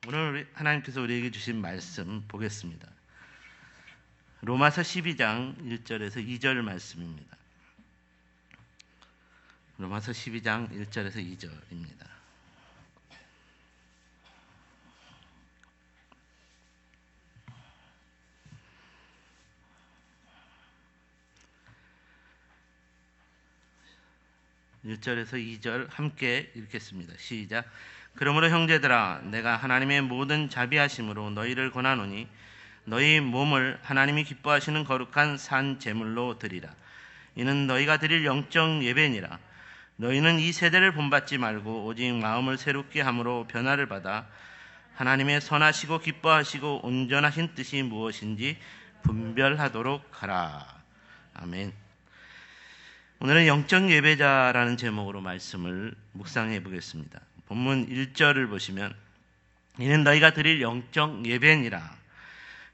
오늘 하나님께서 우리에게 주신 말씀 보겠습니다. 로마서 12장 1절에서 2절 말씀입니다. 로마서 12장 1절에서 2절입니다. (1절에서 2절) 함께 읽겠습니다. 시작. 그러므로 형제들아, 내가 하나님의 모든 자비하심으로 너희를 권하노니 너희 몸을 하나님이 기뻐하시는 거룩한 산 제물로 드리라. 이는 너희가 드릴 영적 예배니라. 너희는 이 세대를 본받지 말고 오직 마음을 새롭게 함으로 변화를 받아 하나님의 선하시고 기뻐하시고 온전하신 뜻이 무엇인지 분별하도록 하라. 아멘. 오늘은 영적 예배자라는 제목으로 말씀을 묵상해 보겠습니다. 본문 1절을 보시면 이는 너희가 드릴 영적 예배니라,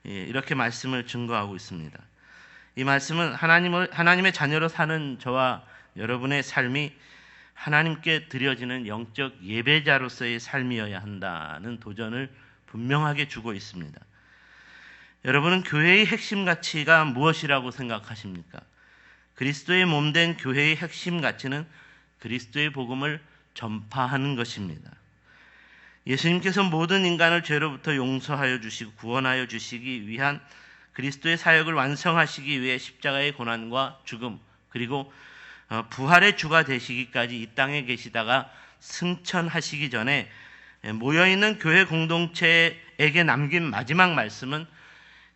이렇게 말씀을 증거하고 있습니다. 이 말씀은 하나님의 자녀로 사는 저와 여러분의 삶이 하나님께 드려지는 영적 예배자로서의 삶이어야 한다는 도전을 분명하게 주고 있습니다. 여러분은 교회의 핵심 가치가 무엇이라고 생각하십니까? 그리스도의 몸된 교회의 핵심 가치는 그리스도의 복음을 전파하는 것입니다. 예수님께서 모든 인간을 죄로부터 용서하여 주시고 구원하여 주시기 위한 그리스도의 사역을 완성하시기 위해 십자가의 고난과 죽음 그리고 부활의 주가 되시기까지 이 땅에 계시다가 승천하시기 전에 모여있는 교회 공동체에게 남긴 마지막 말씀은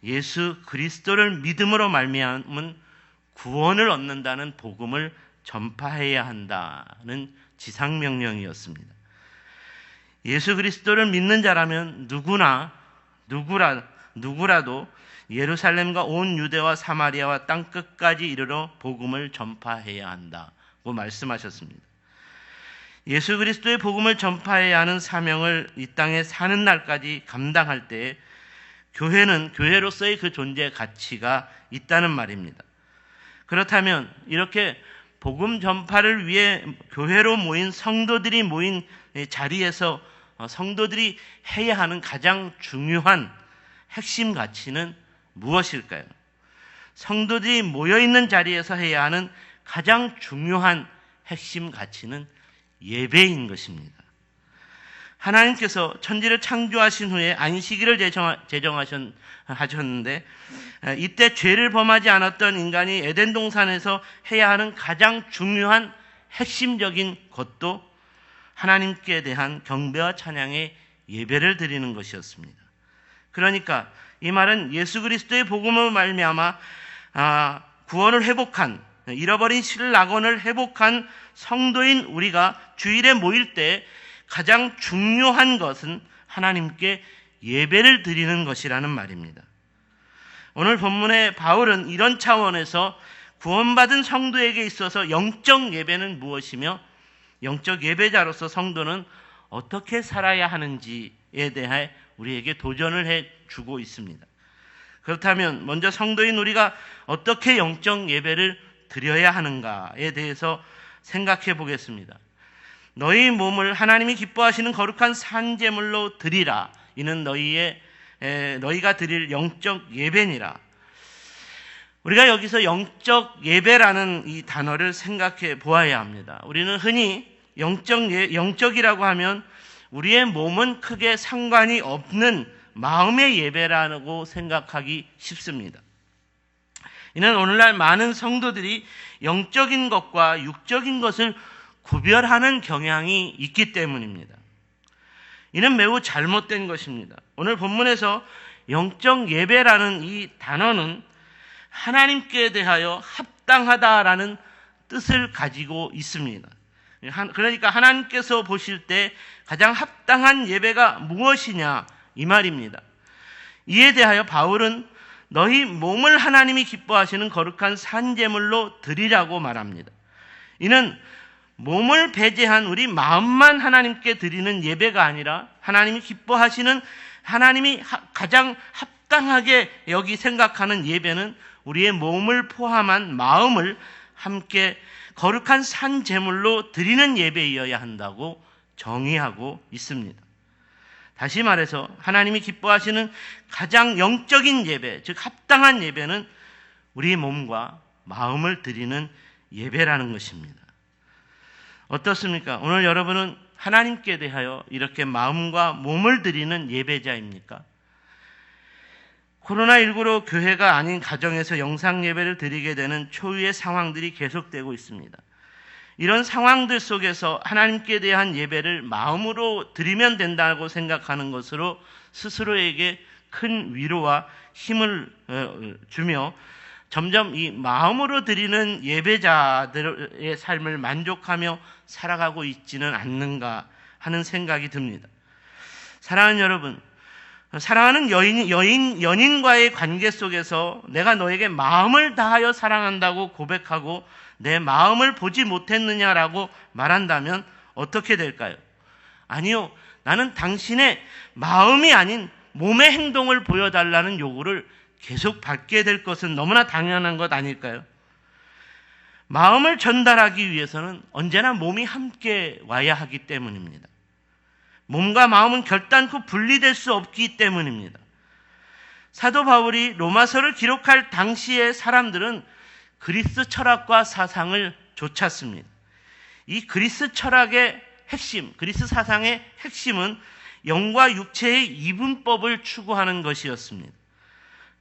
예수 그리스도를 믿음으로 말미암은 구원을 얻는다는 복음을 전파해야 한다는 지상명령이었습니다. 예수 그리스도를 믿는 자라면 누구라도 예루살렘과 온 유대와 사마리아와 땅끝까지 이르러 복음을 전파해야 한다고 말씀하셨습니다. 예수 그리스도의 복음을 전파해야 하는 사명을 이 땅에 사는 날까지 감당할 때에 교회는 교회로서의 그 존재 가치가 있다는 말입니다. 그렇다면 이렇게 복음 전파를 위해 교회로 모인 성도들이 모인 자리에서 성도들이 해야 하는 가장 중요한 핵심 가치는 무엇일까요? 성도들이 모여있는 자리에서 해야 하는 가장 중요한 핵심 가치는 예배인 것입니다. 하나님께서 천지를 창조하신 후에 안식일을 제정하셨는데 이때 죄를 범하지 않았던 인간이 에덴 동산에서 해야 하는 가장 중요한 핵심적인 것도 하나님께 대한 경배와 찬양의 예배를 드리는 것이었습니다. 그러니까 이 말은 예수 그리스도의 복음을 말미암아 구원을 회복한, 잃어버린 신락원을 회복한 성도인 우리가 주일에 모일 때 가장 중요한 것은 하나님께 예배를 드리는 것이라는 말입니다. 오늘 본문의 바울은 이런 차원에서 구원받은 성도에게 있어서 영적 예배는 무엇이며 영적 예배자로서 성도는 어떻게 살아야 하는지에 대해 우리에게 도전을 해주고 있습니다. 그렇다면 먼저 성도인 우리가 어떻게 영적 예배를 드려야 하는가에 대해서 생각해 보겠습니다. 너희 몸을 하나님이 기뻐하시는 거룩한 산제물로 드리라. 이는 너희가 드릴 영적 예배니라. 우리가 여기서 영적 예배라는 이 단어를 생각해 보아야 합니다. 우리는 흔히 영적이라고 하면 우리의 몸은 크게 상관이 없는 마음의 예배라고 생각하기 쉽습니다. 이는 오늘날 많은 성도들이 영적인 것과 육적인 것을 구별하는 경향이 있기 때문입니다. 이는 매우 잘못된 것입니다. 오늘 본문에서 영적 예배라는 이 단어는 하나님께 대하여 합당하다라는 뜻을 가지고 있습니다. 그러니까 하나님께서 보실 때 가장 합당한 예배가 무엇이냐 이 말입니다. 이에 대하여 바울은 너희 몸을 하나님이 기뻐하시는 거룩한 산제물로 드리라고 말합니다. 이는 몸을 배제한 우리 마음만 하나님께 드리는 예배가 아니라 하나님이 기뻐하시는, 하나님이 가장 합당하게 여기 생각하는 예배는 우리의 몸을 포함한 마음을 함께 거룩한 산제물로 드리는 예배이어야 한다고 정의하고 있습니다. 다시 말해서 하나님이 기뻐하시는 가장 영적인 예배, 즉 합당한 예배는 우리 몸과 마음을 드리는 예배라는 것입니다. 어떻습니까? 오늘 여러분은 하나님께 대하여 이렇게 마음과 몸을 드리는 예배자입니까? 코로나19로 교회가 아닌 가정에서 영상 예배를 드리게 되는 초유의 상황들이 계속되고 있습니다. 이런 상황들 속에서 하나님께 대한 예배를 마음으로 드리면 된다고 생각하는 것으로 스스로에게 큰 위로와 힘을 주며 점점 이 마음으로 드리는 예배자들의 삶을 만족하며 살아가고 있지는 않는가 하는 생각이 듭니다. 사랑하는 여러분, 사랑하는 연인과의 관계 속에서 내가 너에게 마음을 다하여 사랑한다고 고백하고 내 마음을 보지 못했느냐라고 말한다면 어떻게 될까요? 아니요, 나는 당신의 마음이 아닌 몸의 행동을 보여달라는 요구를 계속 받게 될 것은 너무나 당연한 것 아닐까요? 마음을 전달하기 위해서는 언제나 몸이 함께 와야 하기 때문입니다. 몸과 마음은 결단코 분리될 수 없기 때문입니다. 사도 바울이 로마서를 기록할 당시의 사람들은 그리스 철학과 사상을 좇았습니다. 이 그리스 철학의 핵심, 그리스 사상의 핵심은 영과 육체의 이분법을 추구하는 것이었습니다.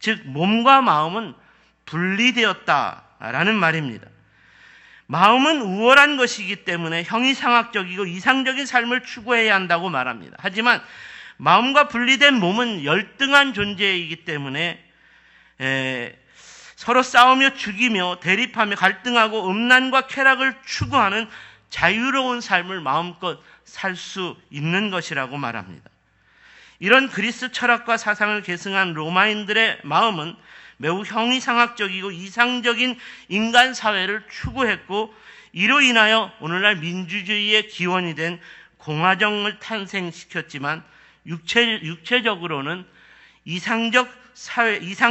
즉 몸과 마음은 분리되었다라는 말입니다. 마음은 우월한 것이기 때문에 형이상학적이고 이상적인 삶을 추구해야 한다고 말합니다. 하지만 마음과 분리된 몸은 열등한 존재이기 때문에 서로 싸우며 죽이며 대립하며 갈등하고 음란과 쾌락을 추구하는 자유로운 삶을 마음껏 살 수 있는 것이라고 말합니다. 이런 그리스 철학과 사상을 계승한 로마인들의 마음은 매우 형이상학적이고 이상적인 인간 사회를 추구했고 이로 인하여 오늘날 민주주의의 기원이 된 공화정을 탄생시켰지만 육체적으로는 이상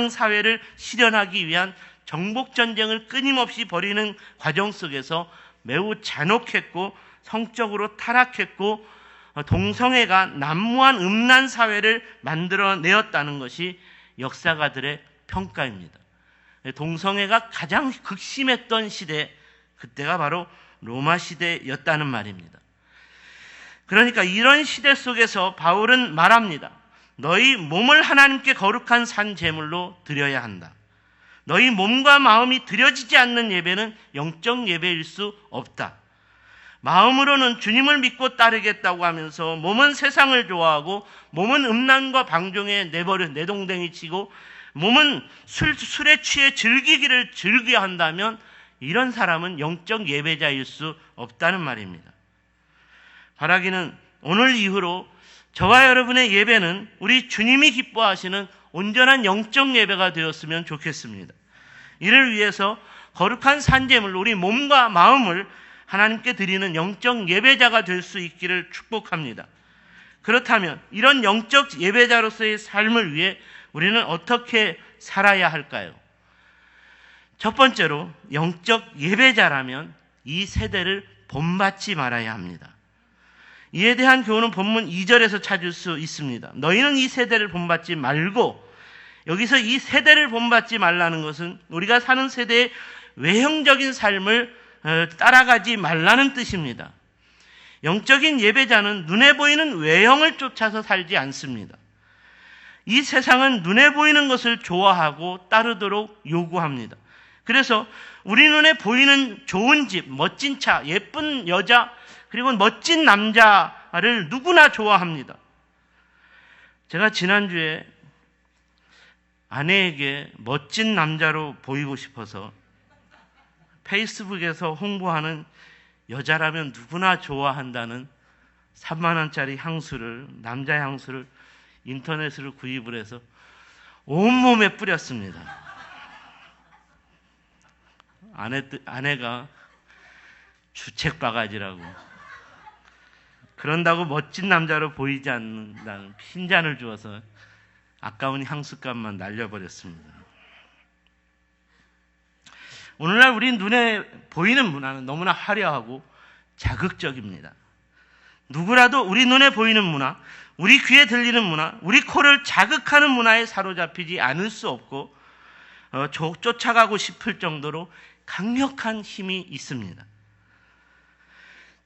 사회를 실현하기 위한 정복전쟁을 끊임없이 벌이는 과정 속에서 매우 잔혹했고 성적으로 타락했고 동성애가 난무한 음란 사회를 만들어내었다는 것이 역사가들의 평가입니다. 동성애가 가장 극심했던 시대, 그때가 바로 로마 시대였다는 말입니다. 그러니까 이런 시대 속에서 바울은 말합니다. 너희 몸을 하나님께 거룩한 산 제물로 드려야 한다. 너희 몸과 마음이 드려지지 않는 예배는 영적 예배일 수 없다. 마음으로는 주님을 믿고 따르겠다고 하면서 몸은 세상을 좋아하고 몸은 음란과 방종에 내동댕이 치고 몸은 술에 취해 즐기기를 즐겨야 한다면 이런 사람은 영적 예배자일 수 없다는 말입니다. 바라기는 오늘 이후로 저와 여러분의 예배는 우리 주님이 기뻐하시는 온전한 영적 예배가 되었으면 좋겠습니다. 이를 위해서 거룩한 산제물로 우리 몸과 마음을 하나님께 드리는 영적 예배자가 될 수 있기를 축복합니다. 그렇다면 이런 영적 예배자로서의 삶을 위해 우리는 어떻게 살아야 할까요? 첫 번째로 영적 예배자라면 이 세대를 본받지 말아야 합니다. 이에 대한 교훈은 본문 2절에서 찾을 수 있습니다. 너희는 이 세대를 본받지 말고, 여기서 이 세대를 본받지 말라는 것은 우리가 사는 세대의 외형적인 삶을 따라가지 말라는 뜻입니다. 영적인 예배자는 눈에 보이는 외형을 쫓아서 살지 않습니다. 이 세상은 눈에 보이는 것을 좋아하고 따르도록 요구합니다. 그래서 우리 눈에 보이는 좋은 집, 멋진 차, 예쁜 여자, 그리고 멋진 남자를 누구나 좋아합니다. 제가 지난주에 아내에게 멋진 남자로 보이고 싶어서 페이스북에서 홍보하는 여자라면 누구나 좋아한다는 3만 원짜리 향수를, 남자 향수를 인터넷으로 구입을 해서 온몸에 뿌렸습니다. 아내가 주책바가지라고, 그런다고 멋진 남자로 보이지 않는다는 핀잔을 주어서 아까운 향수값만 날려버렸습니다. 오늘날 우리 눈에 보이는 문화는 너무나 화려하고 자극적입니다. 누구라도 우리 눈에 보이는 문화, 우리 귀에 들리는 문화, 우리 코를 자극하는 문화에 사로잡히지 않을 수 없고 쫓아가고 싶을 정도로 강력한 힘이 있습니다.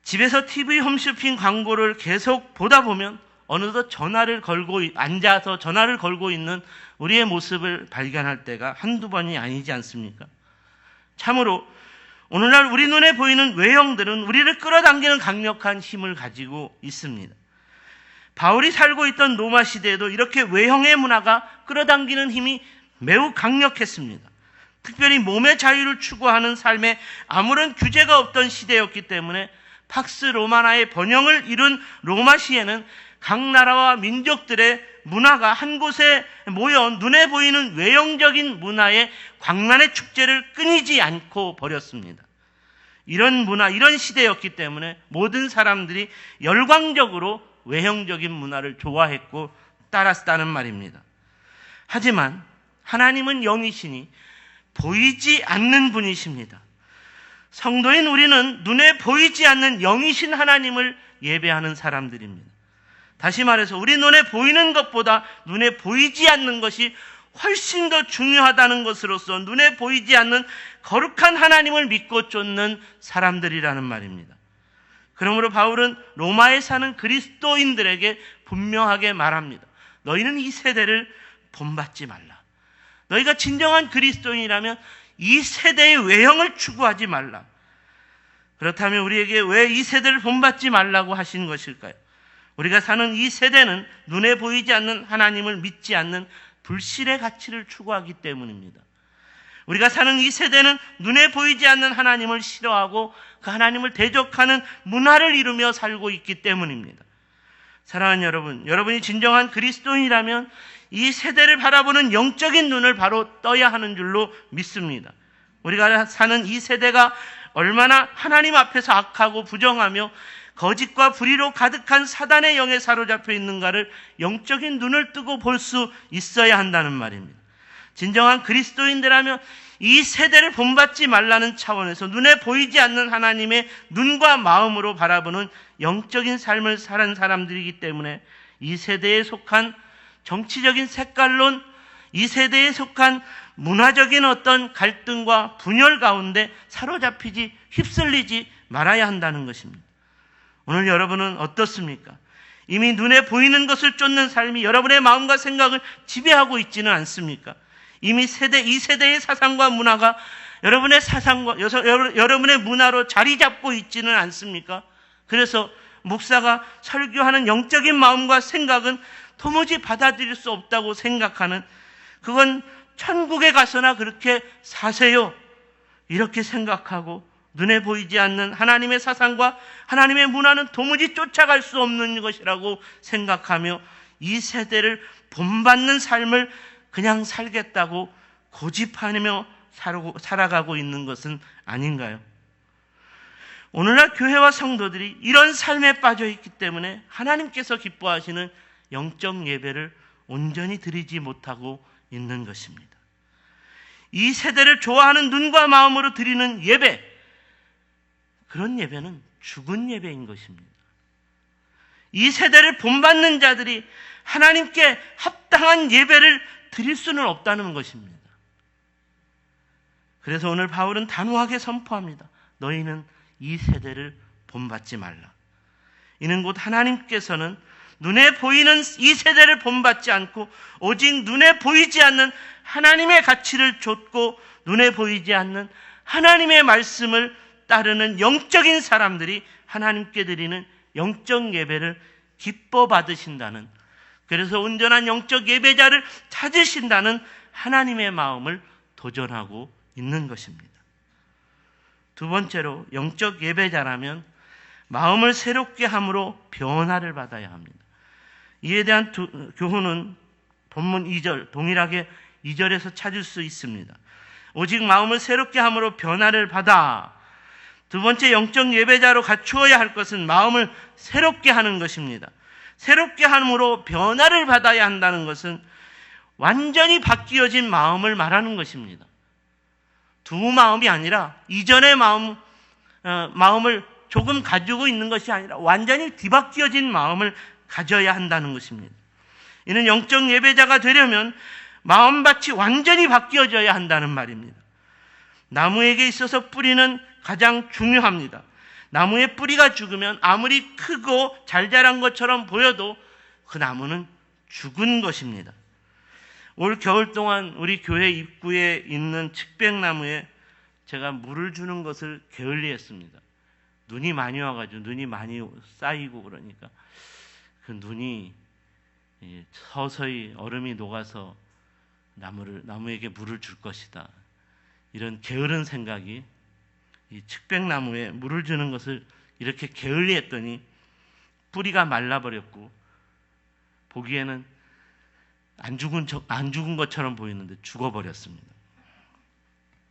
집에서 TV 홈쇼핑 광고를 계속 보다 보면 어느덧 앉아서 전화를 걸고 있는 우리의 모습을 발견할 때가 한두 번이 아니지 않습니까? 참으로 오늘날 우리 눈에 보이는 외형들은 우리를 끌어당기는 강력한 힘을 가지고 있습니다. 바울이 살고 있던 로마 시대에도 이렇게 외형의 문화가 끌어당기는 힘이 매우 강력했습니다. 특별히 몸의 자유를 추구하는 삶에 아무런 규제가 없던 시대였기 때문에 팍스 로마나의 번영을 이룬 로마시에는 각 나라와 민족들의 문화가 한 곳에 모여 눈에 보이는 외형적인 문화의 광란의 축제를 끊이지 않고 벌였습니다. 이런 문화, 이런 시대였기 때문에 모든 사람들이 열광적으로 외형적인 문화를 좋아했고 따랐다는 말입니다. 하지만 하나님은 영이시니 보이지 않는 분이십니다. 성도인 우리는 눈에 보이지 않는 영이신 하나님을 예배하는 사람들입니다. 다시 말해서 우리 눈에 보이는 것보다 눈에 보이지 않는 것이 훨씬 더 중요하다는 것으로서 눈에 보이지 않는 거룩한 하나님을 믿고 쫓는 사람들이라는 말입니다. 그러므로 바울은 로마에 사는 그리스도인들에게 분명하게 말합니다. 너희는 이 세대를 본받지 말라. 너희가 진정한 그리스도인이라면 이 세대의 외형을 추구하지 말라. 그렇다면 우리에게 왜 이 세대를 본받지 말라고 하신 것일까요? 우리가 사는 이 세대는 눈에 보이지 않는 하나님을 믿지 않는 불신의 가치를 추구하기 때문입니다. 우리가 사는 이 세대는 눈에 보이지 않는 하나님을 싫어하고 그 하나님을 대적하는 문화를 이루며 살고 있기 때문입니다. 사랑하는 여러분, 여러분이 진정한 그리스도인이라면 이 세대를 바라보는 영적인 눈을 바로 떠야 하는 줄로 믿습니다. 우리가 사는 이 세대가 얼마나 하나님 앞에서 악하고 부정하며 거짓과 불의로 가득한 사단의 영에 사로잡혀 있는가를 영적인 눈을 뜨고 볼 수 있어야 한다는 말입니다. 진정한 그리스도인들이라면 이 세대를 본받지 말라는 차원에서 눈에 보이지 않는 하나님의 눈과 마음으로 바라보는 영적인 삶을 사는 사람들이기 때문에 이 세대에 속한 정치적인 색깔론, 이 세대에 속한 문화적인 어떤 갈등과 분열 가운데 사로잡히지 휩쓸리지 말아야 한다는 것입니다. 오늘 여러분은 어떻습니까? 이미 눈에 보이는 것을 쫓는 삶이 여러분의 마음과 생각을 지배하고 있지는 않습니까? 이미 이 세대의 사상과 문화가 여러분의 사상과 여러분의 문화로 자리 잡고 있지는 않습니까? 그래서 목사가 설교하는 영적인 마음과 생각은 도무지 받아들일 수 없다고 생각하는, 그건 천국에 가서나 그렇게 사세요, 이렇게 생각하고 눈에 보이지 않는 하나님의 사상과 하나님의 문화는 도무지 쫓아갈 수 없는 것이라고 생각하며 이 세대를 본받는 삶을 그냥 살겠다고 고집하며 살아가고 있는 것은 아닌가요? 오늘날 교회와 성도들이 이런 삶에 빠져 있기 때문에 하나님께서 기뻐하시는 영적 예배를 온전히 드리지 못하고 있는 것입니다. 이 세대를 좋아하는 눈과 마음으로 드리는 예배, 그런 예배는 죽은 예배인 것입니다. 이 세대를 본받는 자들이 하나님께 합당한 예배를 드릴 수는 없다는 것입니다. 그래서 오늘 바울은 단호하게 선포합니다. 너희는 이 세대를 본받지 말라. 이는 곧 하나님께서는 눈에 보이는 이 세대를 본받지 않고 오직 눈에 보이지 않는 하나님의 가치를 좇고 눈에 보이지 않는 하나님의 말씀을 따르는 영적인 사람들이 하나님께 드리는 영적 예배를 기뻐 받으신다는, 그래서 온전한 영적 예배자를 찾으신다는 하나님의 마음을 도전하고 있는 것입니다. 두 번째로, 영적 예배자라면 마음을 새롭게 함으로 변화를 받아야 합니다. 이에 대한 교훈은 본문 2절, 동일하게 2절에서 찾을 수 있습니다. 오직 마음을 새롭게 함으로 변화를 받아. 두 번째 영적 예배자로 갖추어야 할 것은 마음을 새롭게 하는 것입니다. 새롭게 함으로 변화를 받아야 한다는 것은 완전히 바뀌어진 마음을 말하는 것입니다. 두 마음이 아니라 이전의 마음을 조금 가지고 있는 것이 아니라 완전히 뒤바뀌어진 마음을 가져야 한다는 것입니다. 이는 영적 예배자가 되려면 마음밭이 완전히 바뀌어져야 한다는 말입니다. 나무에게 있어서 뿌리는 가장 중요합니다. 나무의 뿌리가 죽으면 아무리 크고 잘 자란 것처럼 보여도 그 나무는 죽은 것입니다. 올 겨울 동안 우리 교회 입구에 있는 측백나무에 제가 물을 주는 것을 게을리했습니다. 눈이 많이 와가지고 눈이 많이 쌓이고 그러니까 그 눈이 서서히 얼음이 녹아서 나무에게 물을 줄 것이다. 이런 게으른 생각이 이 측백나무에 물을 주는 것을 이렇게 게을리했더니 뿌리가 말라버렸고 보기에는 안 죽은 것처럼 보이는데 죽어버렸습니다.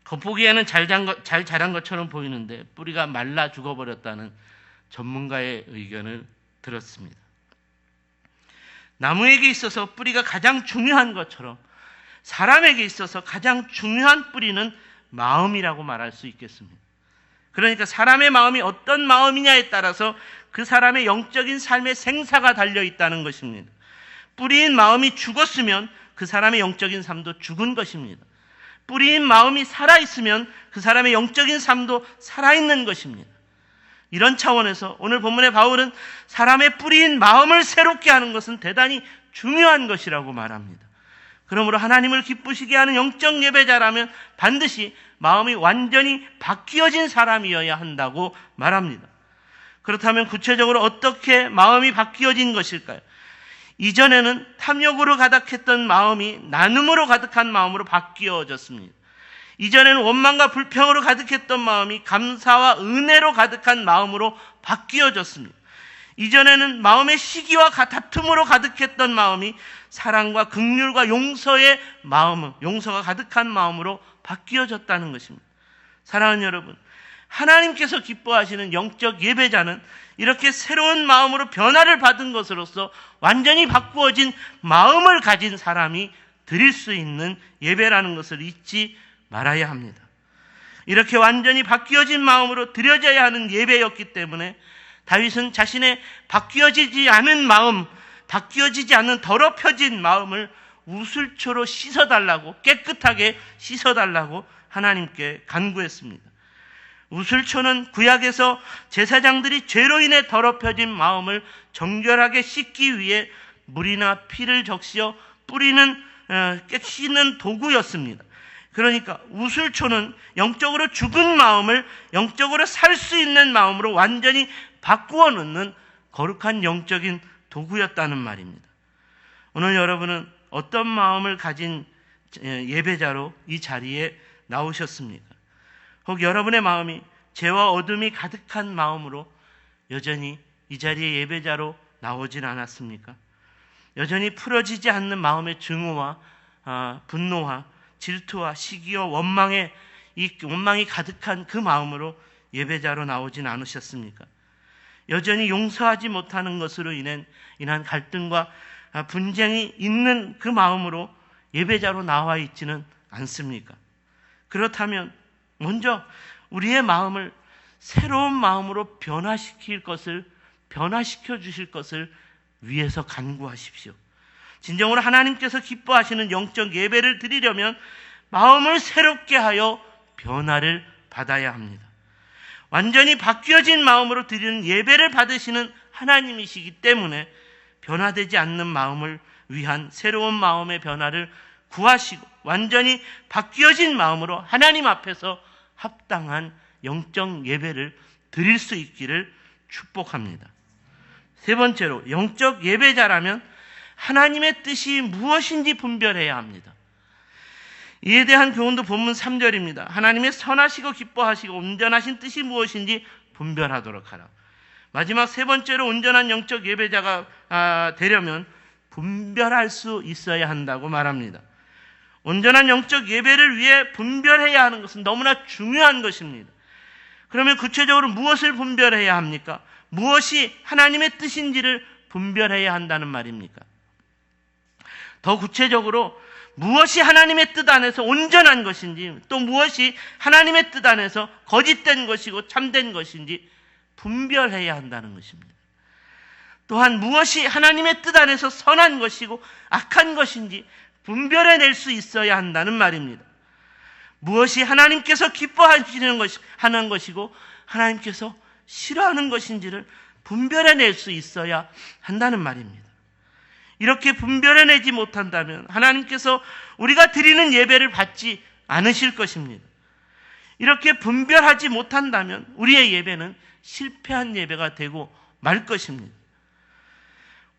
겉보기에는 잘 자란 것처럼 보이는데 뿌리가 말라 죽어버렸다는 전문가의 의견을 들었습니다. 나무에게 있어서 뿌리가 가장 중요한 것처럼 사람에게 있어서 가장 중요한 뿌리는 마음이라고 말할 수 있겠습니다. 그러니까 사람의 마음이 어떤 마음이냐에 따라서 그 사람의 영적인 삶의 생사가 달려있다는 것입니다. 뿌리인 마음이 죽었으면 그 사람의 영적인 삶도 죽은 것입니다. 뿌리인 마음이 살아있으면 그 사람의 영적인 삶도 살아있는 것입니다. 이런 차원에서 오늘 본문의 바울은 사람의 뿌리인 마음을 새롭게 하는 것은 대단히 중요한 것이라고 말합니다. 그러므로 하나님을 기쁘시게 하는 영적 예배자라면 반드시 마음이 완전히 바뀌어진 사람이어야 한다고 말합니다. 그렇다면 구체적으로 어떻게 마음이 바뀌어진 것일까요? 이전에는 탐욕으로 가득했던 마음이 나눔으로 가득한 마음으로 바뀌어졌습니다. 이전에는 원망과 불평으로 가득했던 마음이 감사와 은혜로 가득한 마음으로 바뀌어졌습니다. 이전에는 마음의 시기와 다툼으로 가득했던 마음이 사랑과 긍휼과 용서의 마음, 용서가 가득한 마음으로 바뀌어졌다는 것입니다. 사랑하는 여러분, 하나님께서 기뻐하시는 영적 예배자는 이렇게 새로운 마음으로 변화를 받은 것으로서 완전히 바꾸어진 마음을 가진 사람이 드릴 수 있는 예배라는 것을 잊지 말아야 합니다. 이렇게 완전히 바뀌어진 마음으로 드려져야 하는 예배였기 때문에 다윗은 자신의 바뀌어지지 않은 마음, 바뀌어지지 않은 더럽혀진 마음을 우슬초로 씻어달라고, 깨끗하게 씻어달라고 하나님께 간구했습니다. 우슬초는 구약에서 제사장들이 죄로 인해 더럽혀진 마음을 정결하게 씻기 위해 물이나 피를 적시어 뿌리는 씻는 도구였습니다. 그러니까 우슬초는 영적으로 죽은 마음을 영적으로 살 수 있는 마음으로 완전히 바꾸어 놓는 거룩한 영적인 도구였다는 말입니다. 오늘 여러분은 어떤 마음을 가진 예배자로 이 자리에 나오셨습니까? 혹 여러분의 마음이 죄와 어둠이 가득한 마음으로 여전히 이 자리에 예배자로 나오진 않았습니까? 여전히 풀어지지 않는 마음의 증오와 분노와 질투와 시기와 원망이 가득한 그 마음으로 예배자로 나오진 않으셨습니까? 여전히 용서하지 못하는 것으로 인한 갈등과 분쟁이 있는 그 마음으로 예배자로 나와 있지는 않습니까? 그렇다면 먼저 우리의 마음을 새로운 마음으로 변화시켜 주실 것을 위해서 간구하십시오. 진정으로 하나님께서 기뻐하시는 영적 예배를 드리려면 마음을 새롭게 하여 변화를 받아야 합니다. 완전히 바뀌어진 마음으로 드리는 예배를 받으시는 하나님이시기 때문에 변화되지 않는 마음을 위한 새로운 마음의 변화를 구하시고 완전히 바뀌어진 마음으로 하나님 앞에서 합당한 영적 예배를 드릴 수 있기를 축복합니다. 세 번째로, 영적 예배자라면 하나님의 뜻이 무엇인지 분별해야 합니다. 이에 대한 교훈도 본문 3절입니다. 하나님의 선하시고 기뻐하시고 온전하신 뜻이 무엇인지 분별하도록 하라. 마지막 세 번째로 온전한 영적 예배자가 되려면 분별할 수 있어야 한다고 말합니다. 온전한 영적 예배를 위해 분별해야 하는 것은 너무나 중요한 것입니다. 그러면 구체적으로 무엇을 분별해야 합니까? 무엇이 하나님의 뜻인지를 분별해야 한다는 말입니까? 더 구체적으로 무엇이 하나님의 뜻 안에서 온전한 것인지, 또 무엇이 하나님의 뜻 안에서 거짓된 것이고 참된 것인지 분별해야 한다는 것입니다. 또한 무엇이 하나님의 뜻 안에서 선한 것이고 악한 것인지 분별해낼 수 있어야 한다는 말입니다. 무엇이 하나님께서 기뻐하시는 하는 것이고 하나님께서 싫어하는 것인지를 분별해낼 수 있어야 한다는 말입니다. 이렇게 분별해내지 못한다면 하나님께서 우리가 드리는 예배를 받지 않으실 것입니다. 이렇게 분별하지 못한다면 우리의 예배는 실패한 예배가 되고 말 것입니다.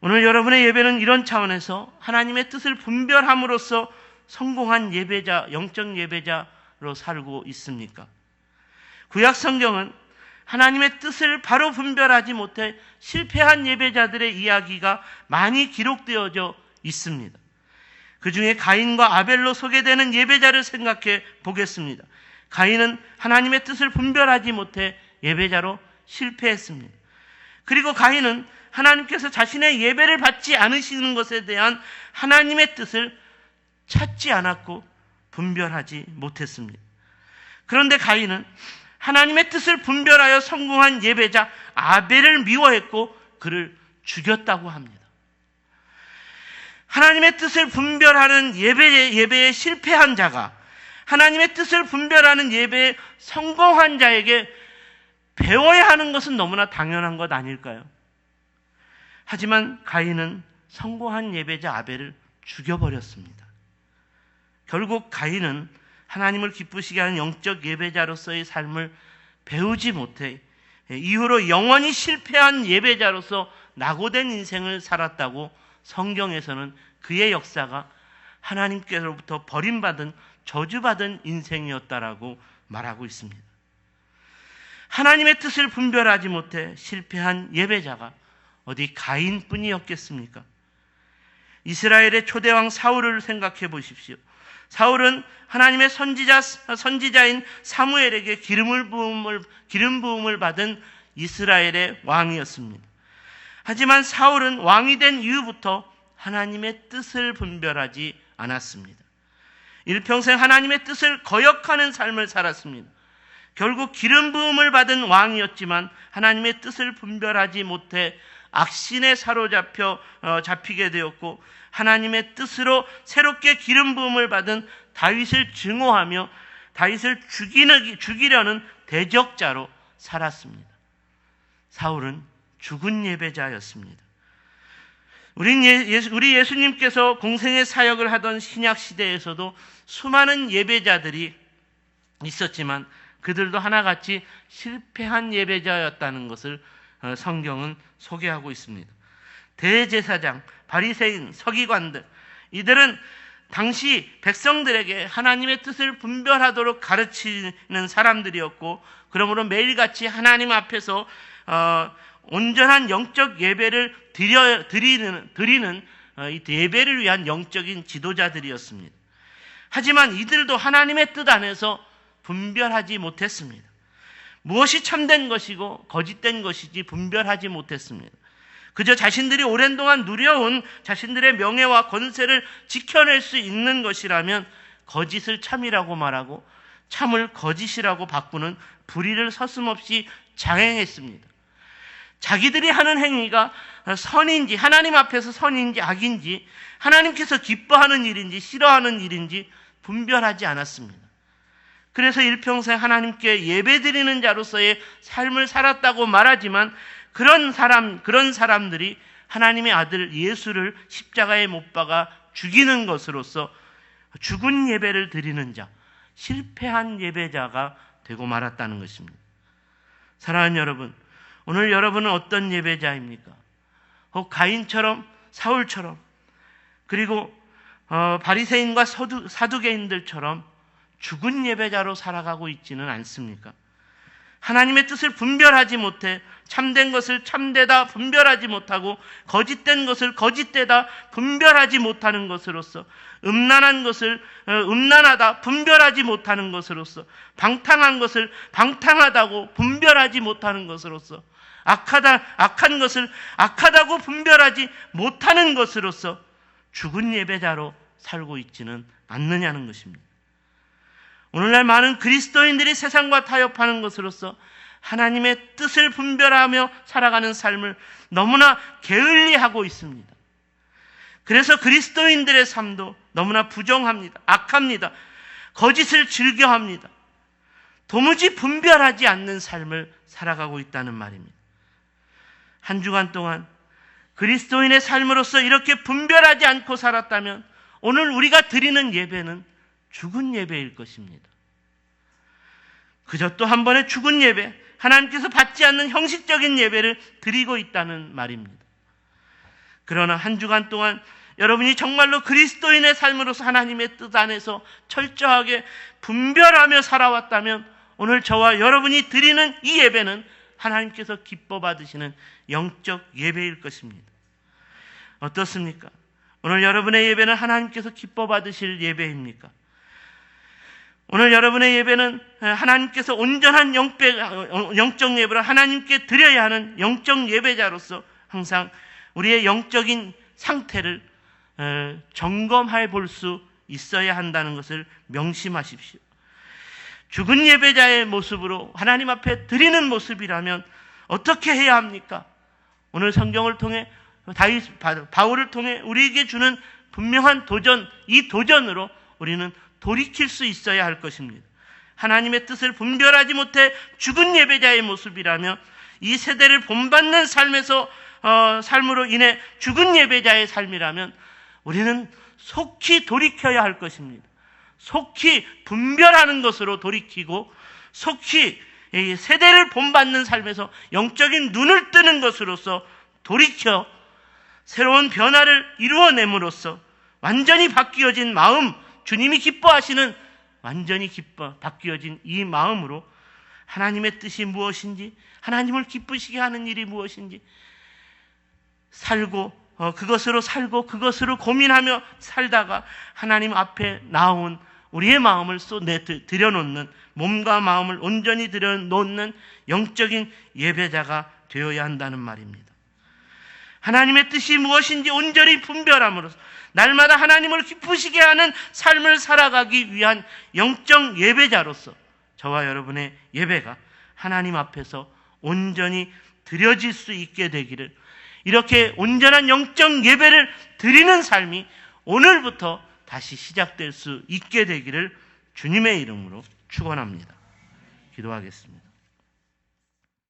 오늘 여러분의 예배는 이런 차원에서 하나님의 뜻을 분별함으로써 성공한 예배자, 영적 예배자로 살고 있습니까? 구약 성경은 하나님의 뜻을 바로 분별하지 못해 실패한 예배자들의 이야기가 많이 기록되어져 있습니다. 그 중에 가인과 아벨로 소개되는 예배자를 생각해 보겠습니다. 가인은 하나님의 뜻을 분별하지 못해 예배자로 실패했습니다. 그리고 가인은 하나님께서 자신의 예배를 받지 않으시는 것에 대한 하나님의 뜻을 찾지 않았고 분별하지 못했습니다. 그런데 가인은 하나님의 뜻을 분별하여 성공한 예배자 아벨을 미워했고 그를 죽였다고 합니다. 하나님의 뜻을 분별하는 예배에 실패한 자가 하나님의 뜻을 분별하는 예배에 성공한 자에게 배워야 하는 것은 너무나 당연한 것 아닐까요? 하지만 가인은 성공한 예배자 아벨을 죽여버렸습니다. 결국 가인은 하나님을 기쁘시게 하는 영적 예배자로서의 삶을 배우지 못해 이후로 영원히 실패한 예배자로서 낙오된 인생을 살았다고 성경에서는 그의 역사가 하나님께로부터 버림받은 저주받은 인생이었다라고 말하고 있습니다. 하나님의 뜻을 분별하지 못해 실패한 예배자가 어디 가인뿐이었겠습니까? 이스라엘의 초대왕 사울을 생각해 보십시오. 사울은 하나님의 선지자인 사무엘에게 기름 부음을 받은 이스라엘의 왕이었습니다. 하지만 사울은 왕이 된 이후부터 하나님의 뜻을 분별하지 않았습니다. 일평생 하나님의 뜻을 거역하는 삶을 살았습니다. 결국 기름 부음을 받은 왕이었지만 하나님의 뜻을 분별하지 못해 악신에 잡히게 되었고 하나님의 뜻으로 새롭게 기름 부음을 받은 다윗을 증오하며 다윗을 죽이려는 대적자로 살았습니다. 사울은 죽은 예배자였습니다. 우리 예수님께서 공생의 사역을 하던 신약 시대에서도 수많은 예배자들이 있었지만 그들도 하나같이 실패한 예배자였다는 것을 성경은 소개하고 있습니다. 대제사장, 바리새인, 서기관들, 이들은 당시 백성들에게 하나님의 뜻을 분별하도록 가르치는 사람들이었고 그러므로 매일같이 하나님 앞에서 온전한 영적 예배를 드리는 이 예배를 위한 영적인 지도자들이었습니다. 하지만 이들도 하나님의 뜻 안에서 분별하지 못했습니다. 무엇이 참된 것이고 거짓된 것인지 분별하지 못했습니다. 그저 자신들이 오랜 동안 누려온 자신들의 명예와 권세를 지켜낼 수 있는 것이라면 거짓을 참이라고 말하고 참을 거짓이라고 바꾸는 불의를 서슴없이 장행했습니다. 자기들이 하는 행위가 선인지 하나님 앞에서 선인지 악인지 하나님께서 기뻐하는 일인지 싫어하는 일인지 분별하지 않았습니다. 그래서 일평생 하나님께 예배드리는 자로서의 삶을 살았다고 말하지만 그런 사람들이 하나님의 아들 예수를 십자가에 못 박아 죽이는 것으로서 죽은 예배를 드리는 자, 실패한 예배자가 되고 말았다는 것입니다. 사랑하는 여러분, 오늘 여러분은 어떤 예배자입니까? 혹 가인처럼 사울처럼 그리고 바리새인과 사두개인들처럼 죽은 예배자로 살아가고 있지는 않습니까? 하나님의 뜻을 분별하지 못해 참된 것을 참되다 분별하지 못하고 거짓된 것을 거짓되다 분별하지 못하는 것으로서 음란한 것을 음란하다 분별하지 못하는 것으로서 방탕한 것을 방탕하다고 분별하지 못하는 것으로서 악한 것을 악하다고 분별하지 못하는 것으로서 죽은 예배자로 살고 있지는 않느냐는 것입니다. 오늘날 많은 그리스도인들이 세상과 타협하는 것으로서 하나님의 뜻을 분별하며 살아가는 삶을 너무나 게을리하고 있습니다. 그래서 그리스도인들의 삶도 너무나 부정합니다. 악합니다. 거짓을 즐겨합니다. 도무지 분별하지 않는 삶을 살아가고 있다는 말입니다. 한 주간 동안 그리스도인의 삶으로서 이렇게 분별하지 않고 살았다면 오늘 우리가 드리는 예배는 죽은 예배일 것입니다. 그저 또 한 번의 죽은 예배, 하나님께서 받지 않는 형식적인 예배를 드리고 있다는 말입니다. 그러나 한 주간 동안 여러분이 정말로 그리스도인의 삶으로서 하나님의 뜻 안에서 철저하게 분별하며 살아왔다면 오늘 저와 여러분이 드리는 이 예배는 하나님께서 기뻐 받으시는 영적 예배일 것입니다. 어떻습니까? 오늘 여러분의 예배는 하나님께서 기뻐 받으실 예배입니까? 오늘 여러분의 예배는 하나님께서 온전한 영적 예배를 하나님께 드려야 하는 영적 예배자로서 항상 우리의 영적인 상태를 점검해 볼 수 있어야 한다는 것을 명심하십시오. 죽은 예배자의 모습으로 하나님 앞에 드리는 모습이라면 어떻게 해야 합니까? 오늘 성경을 통해 바울을 통해 우리에게 주는 분명한 도전, 이 도전으로 우리는 돌이킬 수 있어야 할 것입니다. 하나님의 뜻을 분별하지 못해 죽은 예배자의 모습이라면 이 세대를 본받는 삶으로 인해 죽은 예배자의 삶이라면 우리는 속히 돌이켜야 할 것입니다. 속히 분별하는 것으로 돌이키고 속히 세대를 본받는 삶에서 영적인 눈을 뜨는 것으로서 돌이켜 새로운 변화를 이루어냄으로써 완전히 바뀌어진 마음, 주님이 기뻐하시는 완전히 바뀌어진 이 마음으로 하나님의 뜻이 무엇인지, 하나님을 기쁘시게 하는 일이 무엇인지 그것으로 살고 그것으로 고민하며 살다가 하나님 앞에 나온 우리의 마음을 들여놓는, 몸과 마음을 온전히 들여놓는 영적인 예배자가 되어야 한다는 말입니다. 하나님의 뜻이 무엇인지 온전히 분별함으로써 날마다 하나님을 기쁘시게 하는 삶을 살아가기 위한 영적 예배자로서 저와 여러분의 예배가 하나님 앞에서 온전히 드려질 수 있게 되기를, 이렇게 온전한 영적 예배를 드리는 삶이 오늘부터 다시 시작될 수 있게 되기를 주님의 이름으로 축원합니다. 기도하겠습니다.